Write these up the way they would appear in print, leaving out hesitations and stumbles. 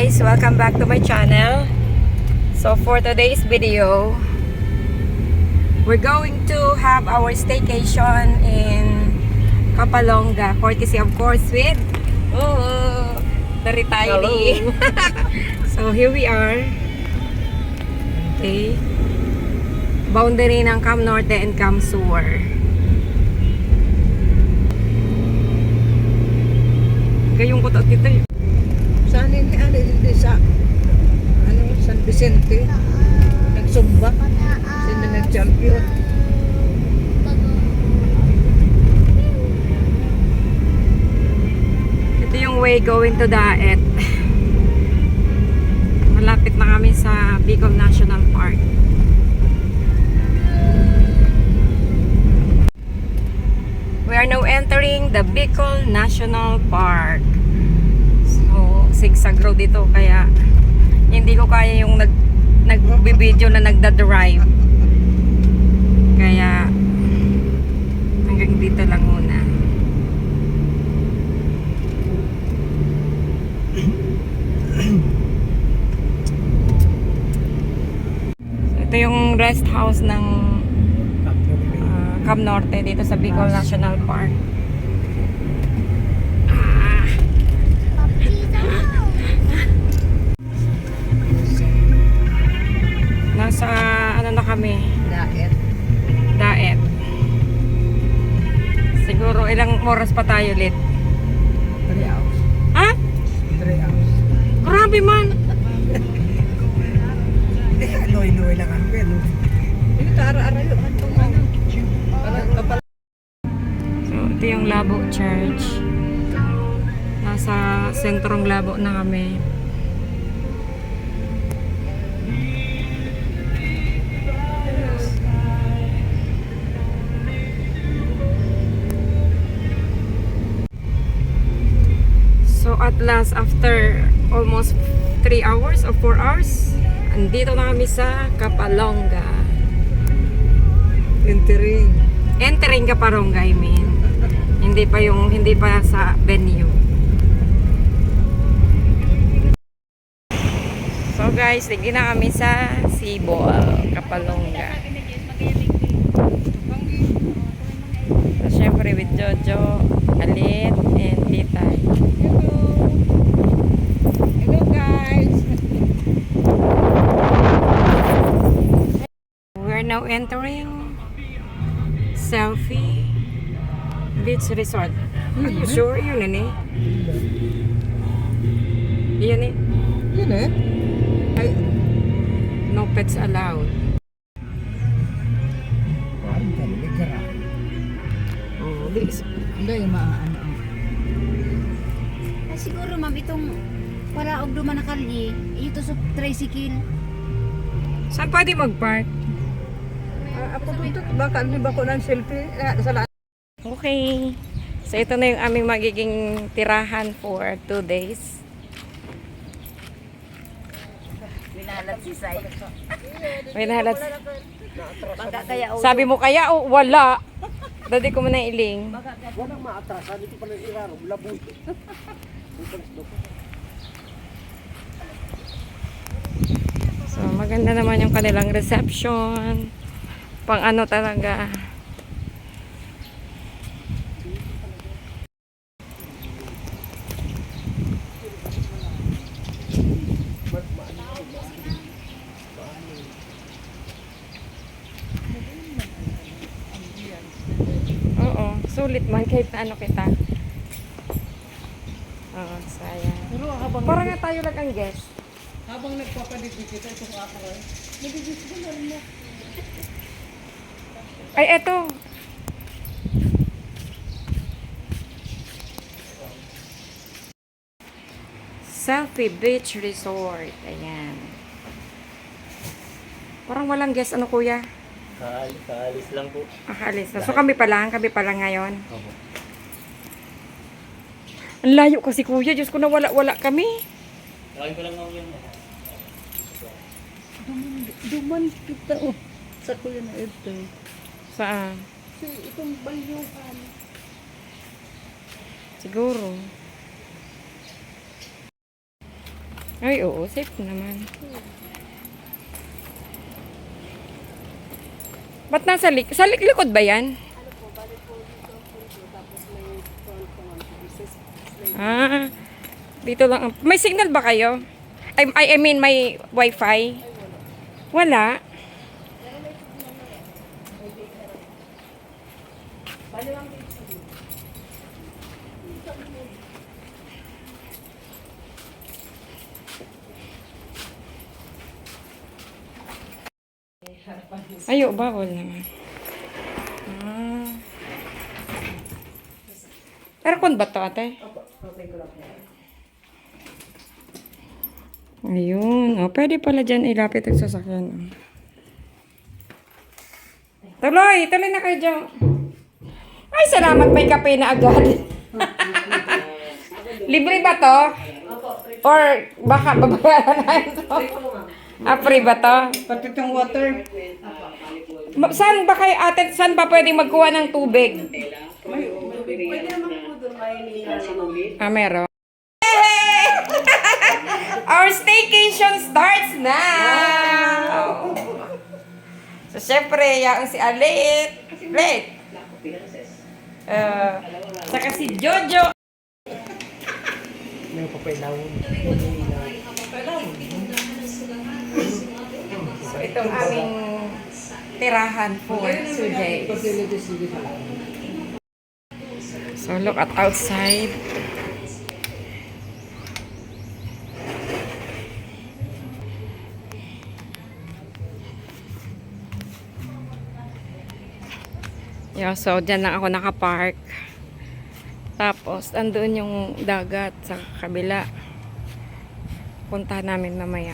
guys, welcome back to my channel. So for today's video, we're going to have our staycation in Kapalonga, courtesy of course with the retiree. So here we are. Okay. Boundary ng Cam Norte and Cam Sur. Gayong ko dito eh. Saan ini sa San Vicente nagsumba sino nag-champion. Ito yung way going to Daet. Malapit na kami sa Bicol National Park. We are now entering the Bicol National Park. So, zigzag road dito kaya hindi ko kaya yung nag-video na nagda-drive. Kaya hanggang dito lang muna. So, ito yung rest house ng Cam Norte dito sa Bicol National Park. Nasa ano na kami? Daet. Siguro ilang oras pa tayo ulit? 3 hours. Ha? 3 hours. Grabe man. Loy-loy lang ang pelo. Ito ara-ara yung antong ano. So, ito yung Labo Church. Nasa sentrong Labo na kami. So, at last, after almost 3 hours or 4 hours, andito na kami sa Kapalonga. Entering Kapalonga, I mean. Hindi pa sa venue. So guys, lagi na kami sa Sibol, Kapalonga. So syempre with Jojo, Alit, and Tita. Hello guys. We are now entering Selfie Beach Resort. Are you sure? Yun eh. Yan eh. Yun eh. Ay, No pets allowed. Oh, this. hindi maano. Ay, siguro ma'am, itong para og duman na kalye, ito sa tricycle. Saan pwede mag-park? Ako dito baka hindi ba ko ng selfie sa Okay. So ito na yung aming magiging tirahan for 2 days. Minalat si Sai. Minalat. Baka kaya Sabi mo kaya o wala. Dati ko muna iling. walang maatrasa dito pala iraro laboy. So maganda naman yung kanilang reception. Pang ano talaga. Oo, sulit man kahit na ano kita. Oo, sayang. Pero habang Parang nga tayo lang ang guest. habang nagpapaligid kita itong ako eh. Nagigis ko na rin mo. Ay, eto. Selfie Beach Resort. Ayan. Parang walang guest. Ano, kuya? Kaalis lang po. Alis na. So, kami pa lang ngayon. Opo. Ang layo kasi, kuya. Diyos ko na wala kami. Tawagin ko lang ako yun. Duman kita oh. Sa kuya na ito. Saan? Itong balyukan. Siguro. Ay, oo. Safe naman. Ba't nasa sa likod ba yan? Ah, dito lang. May signal ba kayo? I mean, may wifi? Wala. Ayo, bawal naman. Ah. Aircon ba to, ate? Ayun. Oh, pwede pala dyan ilapit ang sasakyan. Tuloy! Tuloy na kayo dyan. Ay, salamat. May kape na agad. Libre ba to? Or baka babayaran na ito? Ah, free ba to? Pati itong water. Saan ba kayo, ate? Saan ba pwedeng magkuha ng tubig? Ah, meron. Our staycation starts now! So, syempre, yung si Alit. Alit. Saka si Jojo. May papailawon. So, itong aming tirahan for today. So, look at outside. Yeah, so, dyan lang ako nakapark. Tapos, andun yung dagat sa kabila. Punta namin mamaya.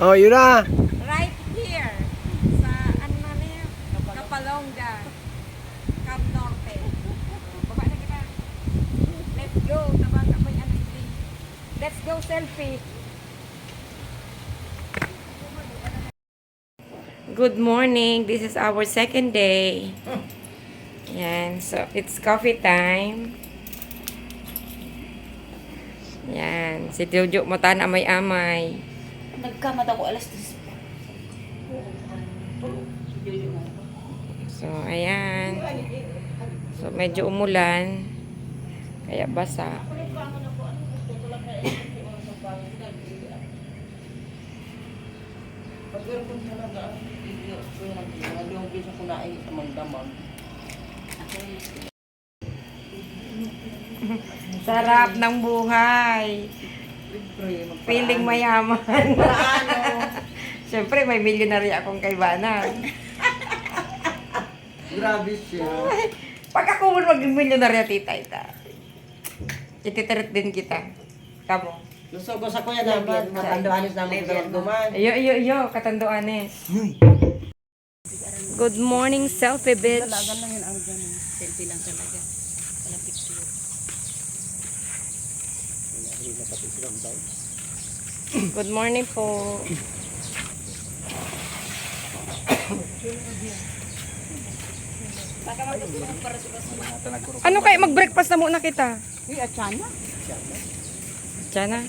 Oh, yun na. Right here sa ano na niya? Kapalongga, Camp Norte. Baba na kita. Let's go. Tabang apoy ano ito. Let's go selfie. Good morning. This is our second day. Yan. So, it's coffee time. Yan. Si Jojo mo tan amay-amay. Nagkamad ako alas 3. So, ayan. So, medyo umulan. Kaya basa. Sarap ng buhay. Feeling mayaman. Siyempre, may milyonaryo akong kaibanan. Grabe siya. Pag ako mo maging milyonaryo, tita, ititirit din kita. Kamo. Gusto ko sa kuya namin, matandoanis namin sa duman. Iyo, katanduanes. Good morning, selfie bitch. Talaga lang yun ang ganun. Selfie lang talaga. Walang picture. Good morning po. Ano kayo? Mag-breakfast na muna kita. Uy, atsana? Diyan na.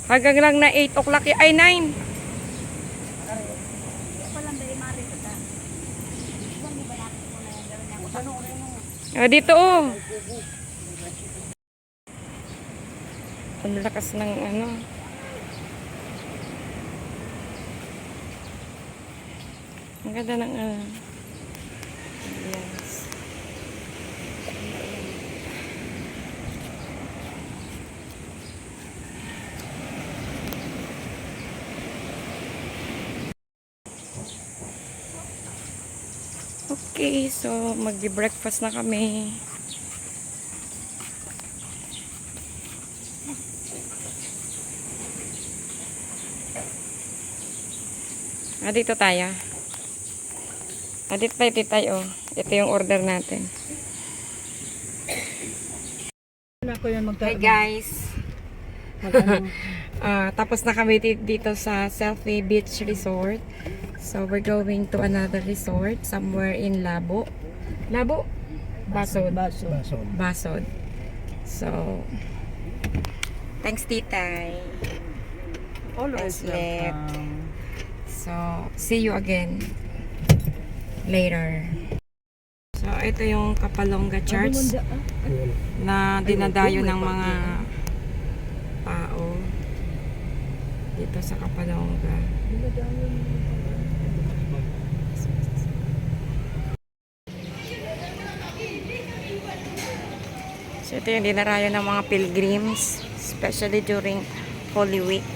Hanggang lang na 8 o'clock. Ay, 9. Dito oh. Ang lakas ng ano. Ang ganda ng ano. Yes. Okay, so mag-breakfast na kami. Dito tayo. Dito tayo. Ito yung order natin. Wala ko yan Hi guys. Tapos na kami dito sa Selfie Beach Resort. So we're going to another resort somewhere in Labo. Labo? Basod. Basod. So thanks titay. Always Thanks, Let. welcome. So see you again later. So ito yung Kapalonga Church na dinadayo ng mga tao dito sa Kapalonga. So ito yung dinarayo ng mga pilgrims, especially during Holy Week.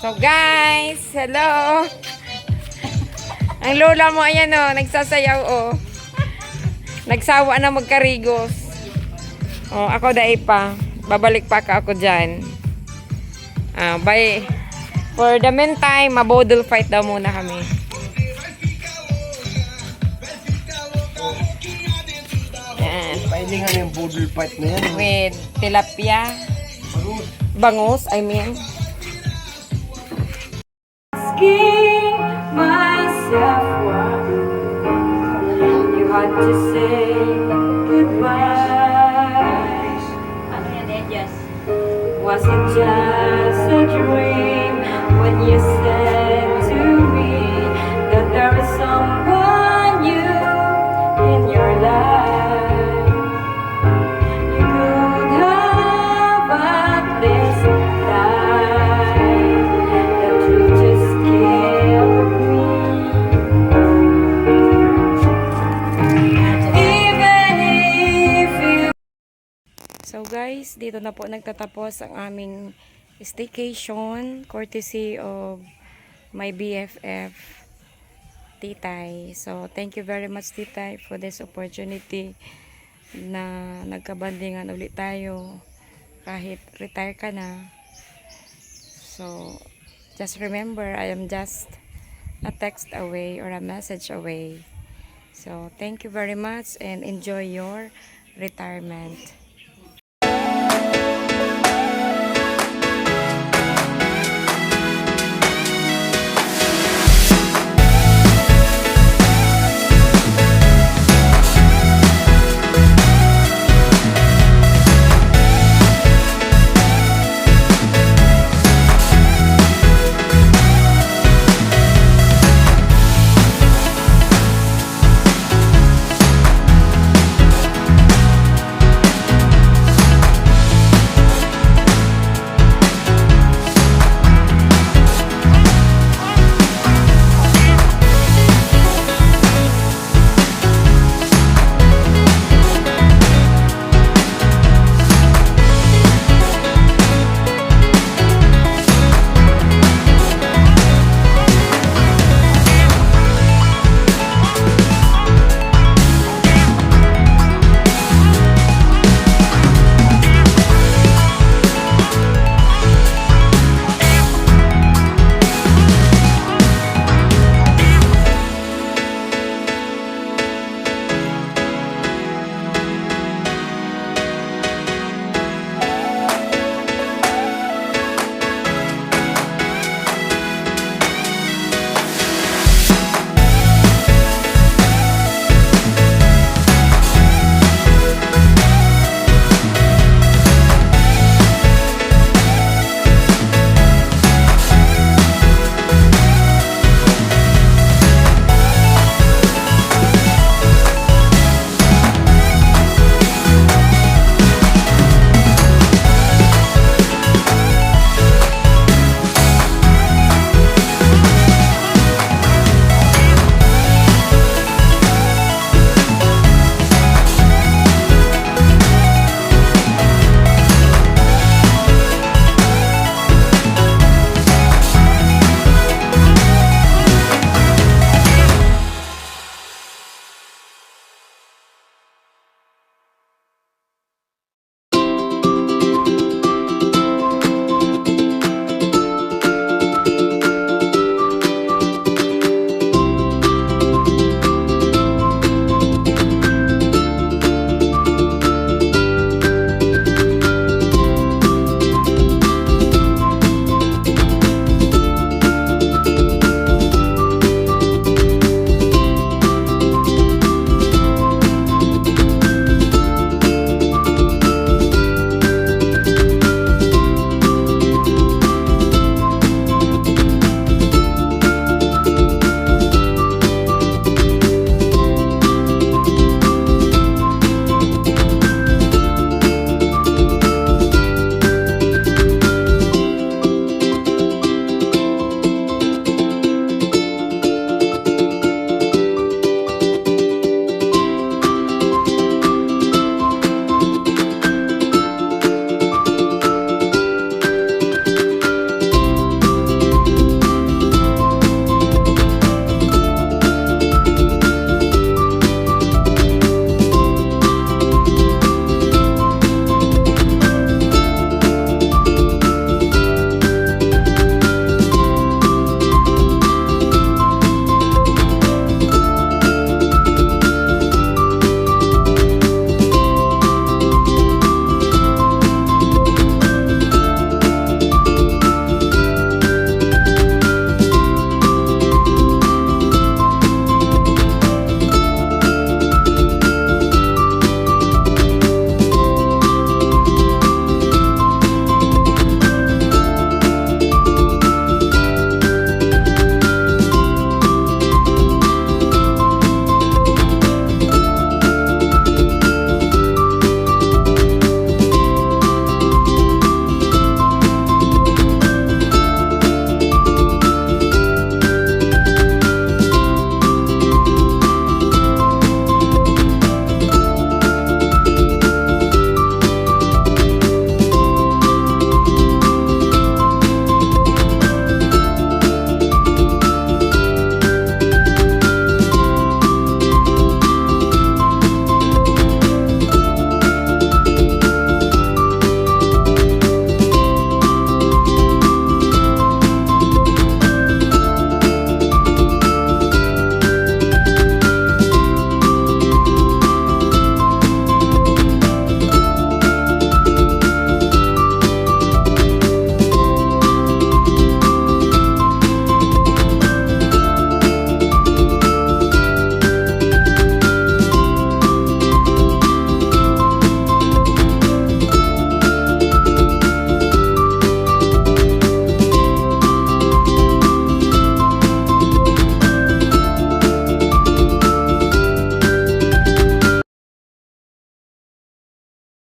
So guys, hello. Ang lola mo ayan oh, nagsasayaw oh. Nagsawa na magkarigos. Oh, ako dai pa. Babalik pa ka ako diyan. Bye. For the meantime, mabodol fight daw muna kami. Yan. Pailingan yung budol fight na yan. With tilapia. Bangus, I mean. Asking myself why you had to say goodbye. Ano yan, Edias? Was it just a dream when you said to me that there is someone new in your life? You could have at least died. The truth just killed me. Even if you... So guys, dito na po nagtatapos ang aming staycation courtesy of my BFF Titay. So thank you very much Titay for this opportunity na nagkabandingan ulit tayo kahit retire ka na. So just remember, I am just a text away or a message away. So thank you very much and enjoy your retirement.